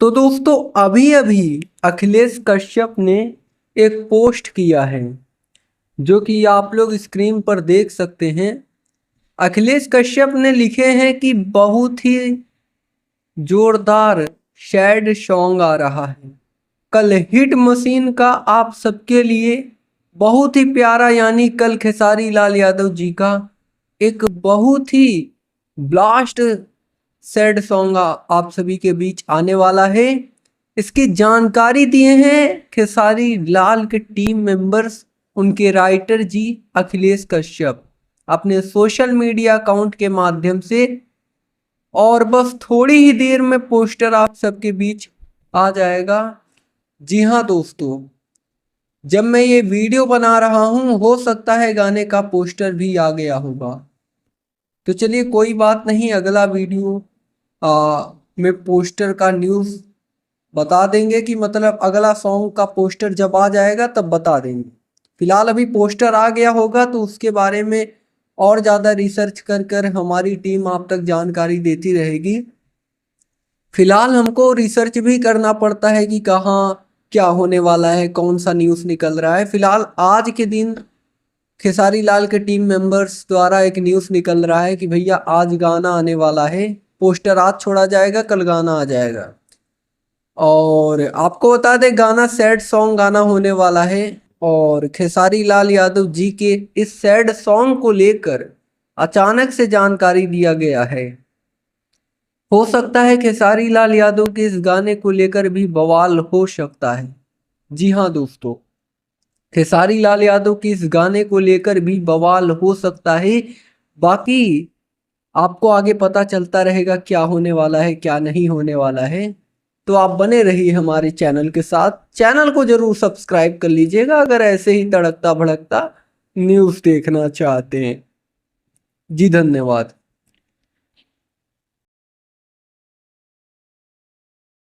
तो दोस्तों अभी अभी अखिलेश कश्यप ने एक पोस्ट किया है जो कि आप लोग स्क्रीन पर देख सकते हैं। अखिलेश कश्यप ने लिखे हैं कि बहुत ही जोरदार सैड सॉन्ग आ रहा है कल हिट मशीन का आप सबके लिए। बहुत ही प्यारा यानी कल खेसारी लाल यादव जी का एक बहुत ही ब्लास्ट सैड सॉन्ग आप सभी के बीच आने वाला है। इसकी जानकारी दिए हैं खेसारी लाल के टीम मेंबर्स, उनके राइटर जी अखिलेश कश्यप अपने सोशल मीडिया अकाउंट के माध्यम से। और बस थोड़ी ही देर में पोस्टर आप सबके बीच आ जाएगा। जी हाँ दोस्तों, जब मैं ये वीडियो बना रहा हूँ हो सकता है गाने का पोस्टर भी आ गया होगा। तो चलिए कोई बात नहीं, अगला वीडियो में पोस्टर का न्यूज़ बता देंगे कि मतलब अगला सॉन्ग का पोस्टर जब आ जाएगा तब बता देंगे। फिलहाल अभी पोस्टर आ गया होगा तो उसके बारे में और ज़्यादा रिसर्च कर कर हमारी टीम आप तक जानकारी देती रहेगी। फिलहाल हमको रिसर्च भी करना पड़ता है कि कहाँ क्या होने वाला है, कौन सा न्यूज़ निकल रहा है। फिलहाल आज के दिन खेसारी लाल के टीम मेंबर्स द्वारा एक न्यूज़ निकल रहा है कि भैया आज गाना आने वाला है, पोस्टर आज छोड़ा जाएगा, कल गाना आ जाएगा। और आपको बता दें गाना सैड सॉन्ग गाना होने वाला है और खेसारी लाल यादव जी के इस सैड सॉन्ग को लेकर अचानक से जानकारी दिया गया है। हो सकता है खेसारी लाल यादव के इस गाने को लेकर भी बवाल हो सकता है। जी हाँ दोस्तों, खेसारी लाल यादव के इस गाने को लेकर भी बवाल हो सकता है। बाकी आपको आगे पता चलता रहेगा क्या होने वाला है क्या नहीं होने वाला है। तो आप बने रहिए हमारे चैनल के साथ, चैनल को जरूर सब्सक्राइब कर लीजिएगा अगर ऐसे ही तड़कता भड़कता न्यूज़ देखना चाहते हैं। जी धन्यवाद।